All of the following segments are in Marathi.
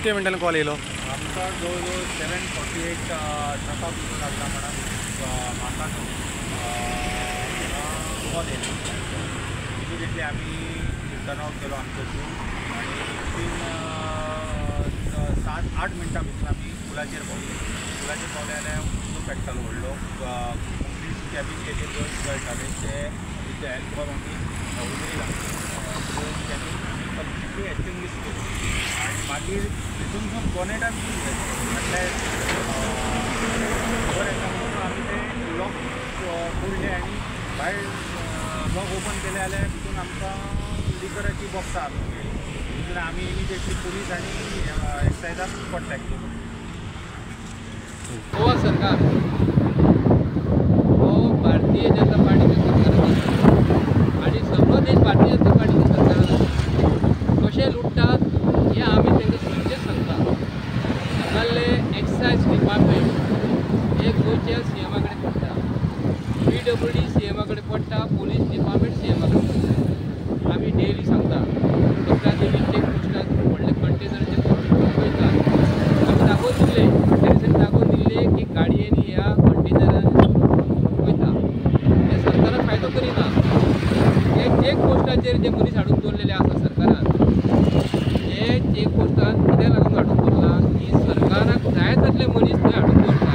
कितके मिनटांनी कॉल येयलो? आमकां जवळ 7:48 ट्रकाक येवंक लागला म्हणून म्हाका कॉल येयलो. इमिडिएटली आमी टर्न आउट केलो आमचो टूर आनी विथीन 7-8 मिनटां भितर आमी पुलाचेर पावले. पुलाचेर पावले जाल्यार उदक पेट्टालो व्हडलो. कंप्लीट कॅबीन एरिया जो गळटाले ते विथ हेल्प फॉर ओनली उजरी कंप्लिटली एक्सटिंग्विश केली आनी मागीर तितूनसून बोनेटान म्हटल्यार खबर येता म्हणून आमी ते लॉक फोडले आनी भायर लॉक ओपन केले जाल्यार तितून आमकां लिकराची बॉक्सां मेळ्ळी. तितून आमी इमिडिएटली पुलीस आनी एक्सायजाक कॉन्टेक्ट केलो. गोवा सरकार हो भारतीय जनता पार्टीचो सरकार आनी सगळो देश भारतीय जनता पार्टीचो सरकार कशें लुटतात हें आमी तांकां सगळें सांगता. हांगासले एक्सायज डिपार्टमेंट हे गोंयच्या सीएमा कडेन पडटा, PWD सीएमा कडेन पडटा, पुलीस डिपार्टमेंट सीएमा कडेन पडटा. आमी डेली सांगता एका देवीचे पोस्टाक व्हडले कंटेनराचे वयता. आमी दाखोवन दिले कंटेनरांनी दाखोवन दिले की गाडयेनी ह्या कंटेनरान वयता. हे सरकारान फायदो करिना. हे चेक पोस्टाचेर जे मनीस हाडून दवरलेले आसा सरकारान, हे चेक पोस्टान कित्याक लागून हाडून दवरला की सरकाराक जाय तसले मनीस थंय हाडून दवरता.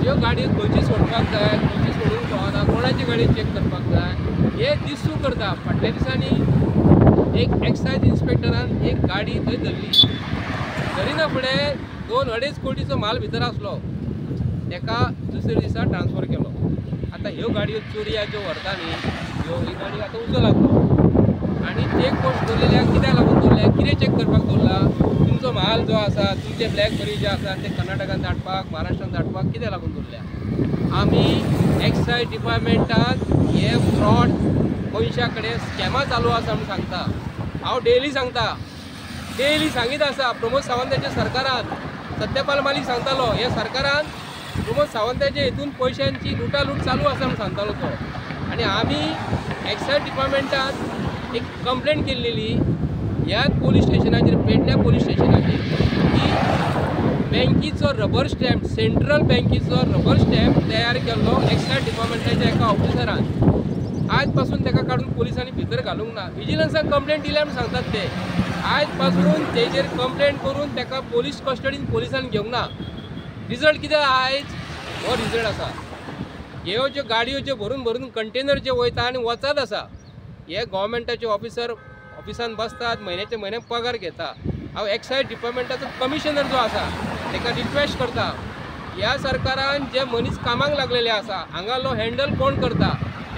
ह्यो गाडयो खंयची सोडपाक जाय, खंयची सोडूंक फावना, कोणाची गाडी चेक करपाक जाय हे दिसूं करता. फाटल्या दिसांनी एक एक्सायज इन्स्पेक्टरान एक गाडी थंय धरली. धरिना फुडें 2-2.5 कोटीचो माल भितर आसलो. ताका दुसऱ्या दिसा ट्रान्सफर केलो. आतां ह्यो गाडयो चोरया ज्यो व्हरता न्ही, ह्यो ही गाडी आतां उजो लागलो आनी चेक पोस्ट दवरलेल्याक कित्याक लागून दवरल्या, कितें चेक करपाक दवरला? तुमचो माल जो आसा, तुमचे ब्लॅक मनी जे आसा ते कर्नाटकान धाडपाक, महाराष्ट्रान धाडपाक कित्याक लागून दवरल्या? आमी एक्सायज डिपार्टमेंटान हे फ्रॉड पयशा कडेन स्कॅमां चालू आसा म्हूण सांगता. हांव डेली सांगता, डेली सांगीत आसा. प्रमोद सावंताच्या सरकारान सत्यपाल मालीक सांगतालो हे सरकारान प्रमोद सावंताच्या हितून पयशांची लुटालूट चालू आसा म्हूण सांगतालो तो. आनी आमी एक्सायज डिपार्टमेंटान एक कंप्लेंट केल्लेली ह्याच पोलीस स्टेशनाचेर, पेडण्या पोलीस स्टेशनाचेर, की बँकीचो रबर स्टॅम्प, सेंट्रल बँकीचो रबर स्टॅम्प तयार केल्लो एक्सायज डिपार्टमेंटाच्या एका ऑफिसरान. आज पासून ताका काडून पुलिसांनी भितर घालूंक ना. विजिलन्साक कंप्लेंट दिल्या म्हूण सांगतात ते. आज पासून तेजेर कंप्लेंट करून ताका पोलीस कस्टडीन पुलिसांनी घेवंक ना. रिजल्ट कितें आयज हो रिजल्ट आसा. ह्यो ज्यो गाडयो ज्यो भरून भरून कंटेनर जे वयता आनी वचत आसा, हे गव्हर्मेंटाचे ऑफिसान बसतात, म्हयन्याचे म्हयने पगार घेता. हांव एक्सायज डिपार्टमेंटाचो कमिशनर जो आसा ताका रिक्वेस्ट करता, ह्या सरकारान जे मनीस कामाक लागलेले आसा हांगालो हँडल कोण करता?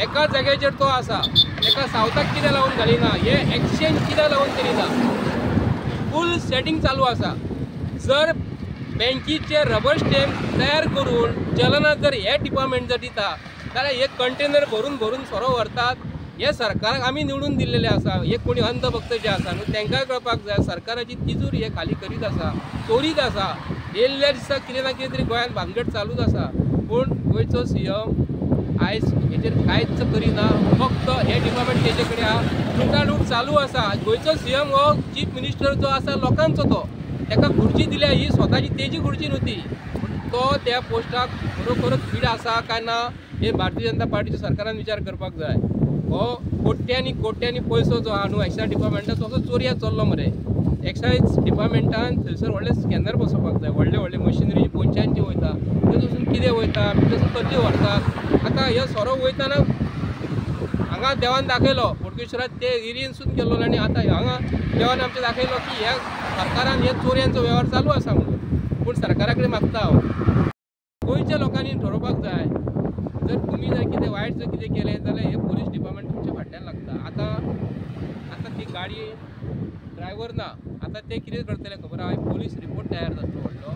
एका जाग्याचेर तो आसा, एका सावथाक कित्याक लागून घालिना? हे एक्सचेंज कित्याक लागून करिना? फूल सेटिंग चालू आसा. जर बँकीचे रबर स्टॅम्प तयार करून चलनात जर हे डिपार्टमेंट जर दिता जाल्यार हे कंटेनर भरून भरून सोरो व्हरतात. हे सरकाराक आमी निवडून दिल्लेले आसा. हे कोणी अंधभक्त जे आसा न्हू तांकांय कळपाक जाय सरकाराची तिजोरी हे खाली करीत आसा, चोरीत आसा. येयल्ल्या दिसा कितें ना कितें तरी गोंयांत भानगड चालूच आसा. पूण गोंयचो सीएम आयज हेचेर कांयच करिना. फक्त हे डिपार्टमेंट तेजे कडेन आहा, लुटालूट चालू आसा. गोंयचो सीएम हो चीफ मिनिस्टर जो आसा लोकांचो तो, ताका खुर्ची दिल्या ही स्वताची तेजी खुर्ची न्हू ती. तो त्या पोस्टाक खरोखरच फीट आसा काय ना हे भारतीय जनता पार्टीच्या सरकारान विचार करपाक जाय. हो कोट्यांनी कोट्यांनी पयसो जो आहा न्हू एक्सायज डिपार्टमेंटाचो असो चोरया चल्लो मरे. एक्सायज डिपार्टमेंटान थंयसर व्हडले स्कॅनर बसोवपाक जाय. व्हडले व्हडले मशिनरी पोंच्यांची वयता, तेतून कितें वयता, भितरसून कसली व्हरतात. आतां हे सोरो वयताना हांगा देवान दाखयलो, बोडगेश्वरात ते एरियेनसून गेल्लो आनी आतां हांगा देवान आमच्या दाखयलो की ह्या सरकारान हे चोरयांचो वेव्हार चालू आसा म्हणून. पूण सरकारा कडेन मागता हांव, गोंयच्या लोकांनी ठरोवपाक जाय. जर तुमी जर कितें वायट जर कितें केलें जाल्यार हे पोलीस डिपार्टमेंट तुमच्या फाटल्यान लागता. आतां ती गाडी ड्रायव्हर ना, आतां ते कितें करतले खबर आहा? पोलीस रिपोर्ट तयार जातलो व्हडलो.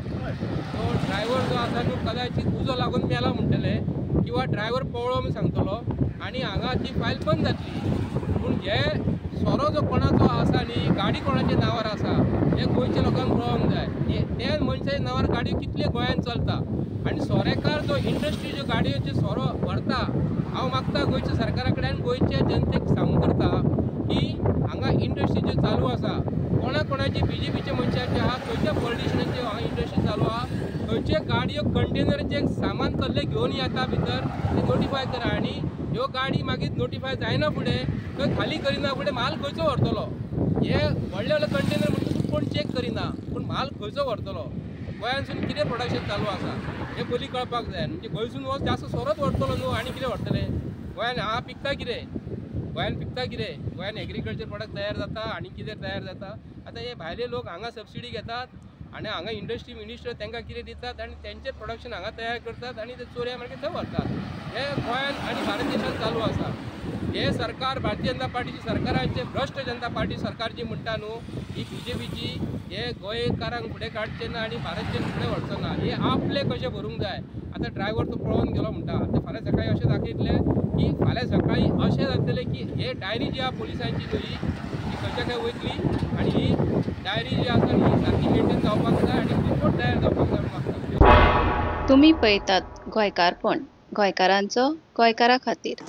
तो ड्रायव्हर जो आसा न्हू कदाचित उजो लागून मेला म्हणटले किंवा ड्रायव्हर पळो म्हूण सांगतलो आनी हांगा ती फायल बंद जातली. पूण हे सोरो जो कोणाचो आसा न्ही, गाडी कोणाच्या नांवार आसा हे गोंयच्या लोकांक कळोवंक जाय. त्या मनशाच्या नांवार गाडयो कितले गोंयांत चलता आनी सोरेकार जो इंडस्ट्री ज्यो गाडयोचे सोरो व्हरता, हांव मागता गोंयच्या सरकारा कडेन गोंयच्या जनतेक सांगूंक करता की हांगा इंडस्ट्री ज्यो चालू आसा कोणाची BJPचे मनशाचे आहा, खंयच्या पॉलिटिशियनांचे हांगा इंडस्ट्री चालू आहा, खंयचे गाडयो कंटेनरचे सामान कसले घेवन येता भितर ते नोटिफाय करा आनी ह्यो गाडी मागीर नोटिफाय जायना फुडें खंय खाली करिना फुडें माल खंयचो व्हरतलो. हे व्हडले व्हडले कंटेनर म्हणटा कोण चेक करिना पूण माल खंयचो व्हरतलो. गोंयांतसून कितें प्रोडक्शन चालू आसा हें पयलीं कळपाक जाय. म्हणजे गोंयसून हो जास्त सोरोच व्हरतलो न्हू आनी कितें व्हरतले. गोंयान हांगा पिकता कितें, गोंयान पिकता कितें, गोंयान एग्रीकल्चर प्रोडक्ट तयार जाता आनी कितें तयार जाता. आतां हे भायले लोक हांगा सबसिडी घेतात आनी हांगा इंडस्ट्री मिनिस्टर तांकां कितें दितात आनी तेंचें प्रोडक्शन हांगा तयार करतात आनी ते चोऱ्या मागीर थंय व्हरतात. हे गोंयान आनी भारत देशांत चालू आसा. हे सरकार भारतीय जनता पार्टीची सरकारांचे भ्रश्ट जनता पार्टी सरकार जी म्हणटा न्हू ही BJPची हे गोंयकारांक फुडें काडचे ना आनी भारत देश फुडें व्हरचो ना. हे आपले कशें भरूंक जाय. आतां ड्रायव्हर तो पळोवन गेलो म्हणटा आतां फाल्यां सकाळी अशें दाखयतले की फाल्यां सकाळी अशें जातलें की हे डायरी जी आहा पुलिसांची न्हू ही खंयच्या खंय वयतली आनी ही डायरी जी आसा ही सारकी मेंटेन जावपाक जाय आनी रिपोर्ट तयार जावपाक जाय म्हाका. तुम्ही पळयतात गोंयकारपण, गोंयकारांचो गोंयकारा खातीर.